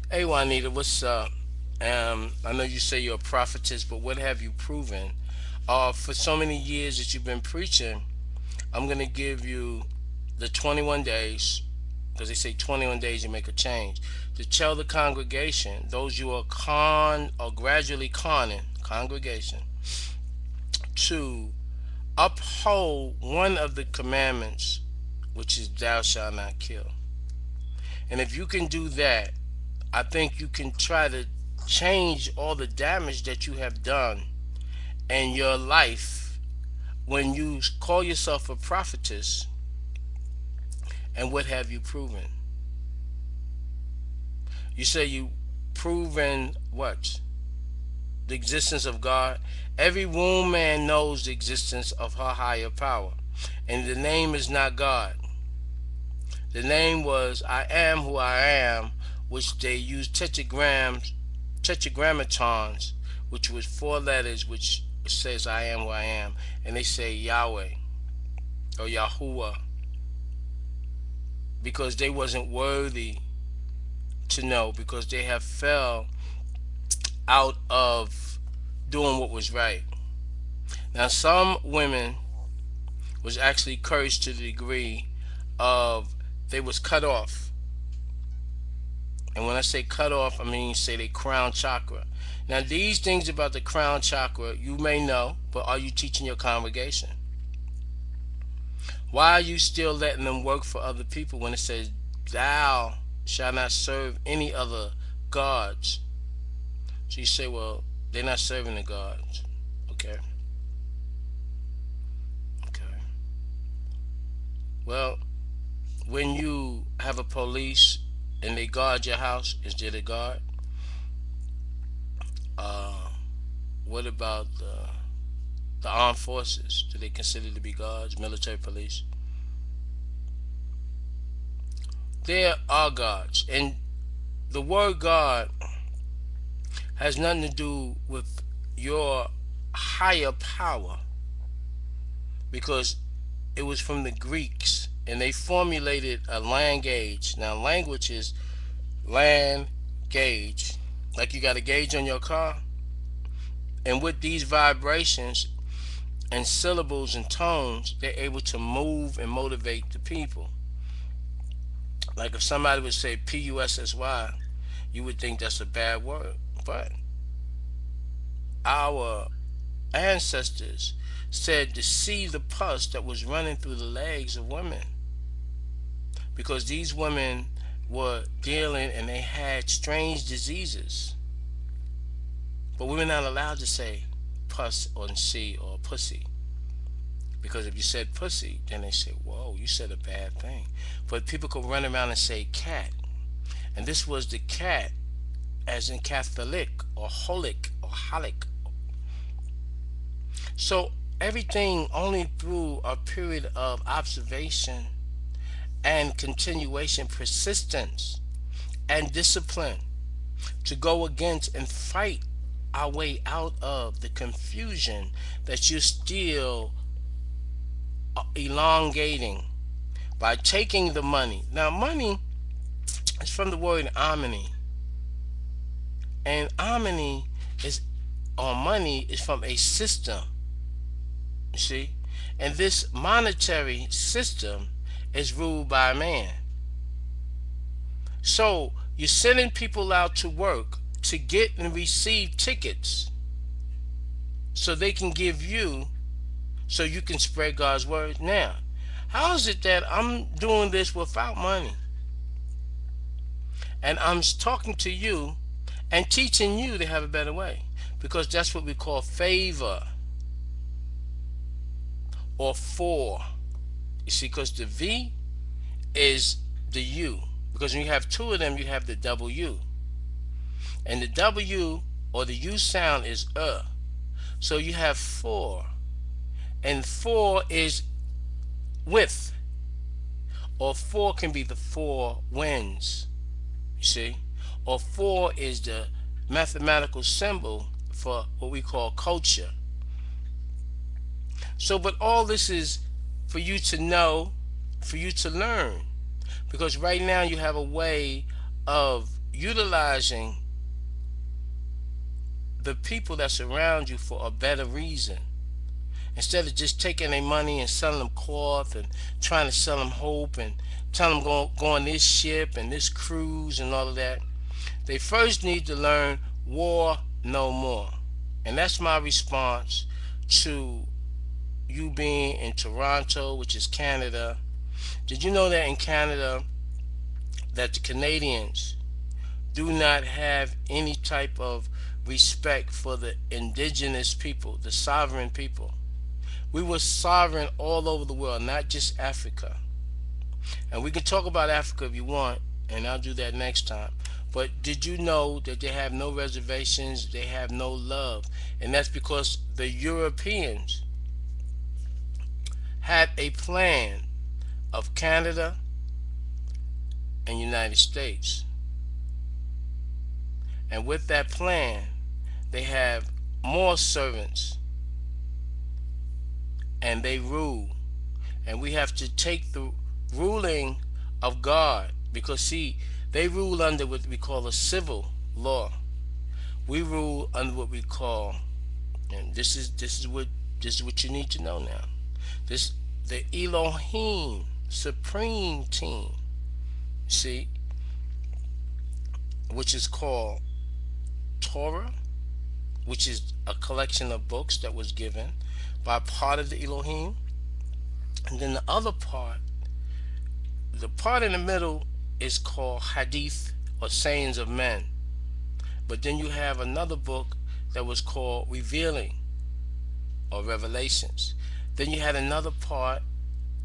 Hey Juanita, what's up? I know you say you're a prophetess, but what have you proven? For so many years that you've been preaching, I'm gonna give you the 21 days, because they say 21 days you make a change, to tell the congregation, those you are con or gradually conning congregation, to uphold one of the commandments, which is thou shalt not kill. And if you can do that, I think you can try to change all the damage that you have done in your life when you call yourself a prophetess. And what have you proven? You say you proven what? The existence of God. Every woman knows the existence of her higher power. And the name is not God. The name was I am who I am, which they use tetragrammatons, which was four letters, which says I am who I am, and they say Yahweh or Yahuwah because they wasn't worthy to know because they have fell out of doing what was right. Now some women was actually cursed to the degree of they was cut off. And when I say cut off, I mean say they crown chakra. Now these things about the crown chakra you may know, but are you teaching your congregation? Why are you still letting them work for other people when it says thou shalt not serve any other gods? So you say, well, they're not serving the gods. Okay. Okay. Well, when you have a police and they guard your house, is there a guard? Uh, what about the armed forces? Do they consider to be guards, military police? There are guards. And the word God has nothing to do with your higher power because it was from the Greeks and they formulated a land gauge. Now, language is land gauge, like you got a gauge on your car. And with these vibrations and syllables and tones, they're able to move and motivate the people. Like if somebody would say Pussy, you would think that's a bad word. But our ancestors said to see the pus that was running through the legs of women because these women were dealing and they had strange diseases. But we were not allowed to say pus or see or pussy because if you said pussy, then they say, whoa, you said a bad thing. But people could run around and say cat. And this was the cat as in Catholic or holic or holic. So everything only through a period of observation and continuation, persistence and discipline to go against and fight our way out of the confusion that you're still elongating by taking the money. Now, money is from the word omni, and omni is or money is from a system. You see, and this monetary system is ruled by man. So you're sending people out to work to get and receive tickets so they can give you so you can spread God's word. Now, how is it that I'm doing this without money and I'm talking to you and teaching you to have a better way? Because that's what we call favor or for. You see, because the V is the U. Because when you have two of them, you have the double U. And the W or the U sound is So you have four. And four is with. Or four can be the four winds. You see? Or four is the mathematical symbol for what we call culture. So, but all this is for you to know, for you to learn. Because right now you have a way of utilizing the people that's around you for a better reason. Instead of just taking their money and selling them cloth and trying to sell them hope and telling them go on this ship and this cruise and all of that, they first need to learn war no more. And that's my response to you being in Toronto, which is Canada. Did you know that in Canada that the Canadians do not have any type of respect for the indigenous people, the sovereign people? We were sovereign all over the world, not just Africa. And we can talk about Africa if you want, and I'll do that next time. But did you know that they have no reservations, they have no love? And that's because the Europeans had a plan of Canada and United States. And with that plan, they have more servants and they rule. And we have to take the ruling of God, because see, they rule under what we call a civil law. We rule under what we call, and this is what you need to know now. This the Elohim Supreme Team. See, which is called Torah, which is a collection of books that was given by part of the Elohim. And then the other part, the part in the middle, is called Hadith, or Sayings of Men. But then you have another book that was called Revealing, or Revelations. Then you had another part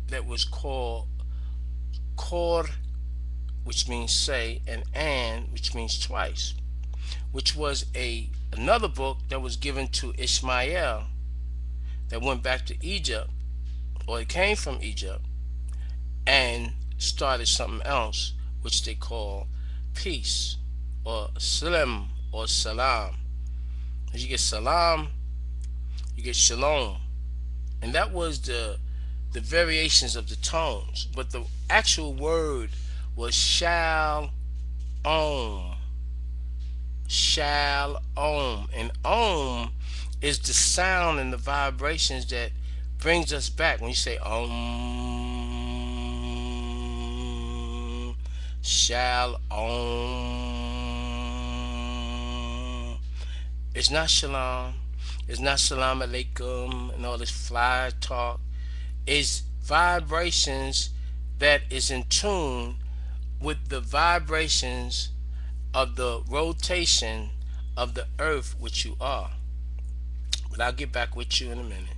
that was called Kor, which means say, and An, which means twice, which was another book that was given to Ishmael, that went back to Egypt, or it came from Egypt, and started something else, which they call peace, or Salam, or Salam. As you get Salam, you get Shalom. And that was the variations of the tones. But the actual word was Shalom. Shalom. And Om is the sound and the vibrations that brings us back. When you say Om, Shalom, it's not Shalom. It's not Salam Alaikum and all this fly talk. It's vibrations that is in tune with the vibrations of the rotation of the earth, which you are. But I'll get back with you in a minute.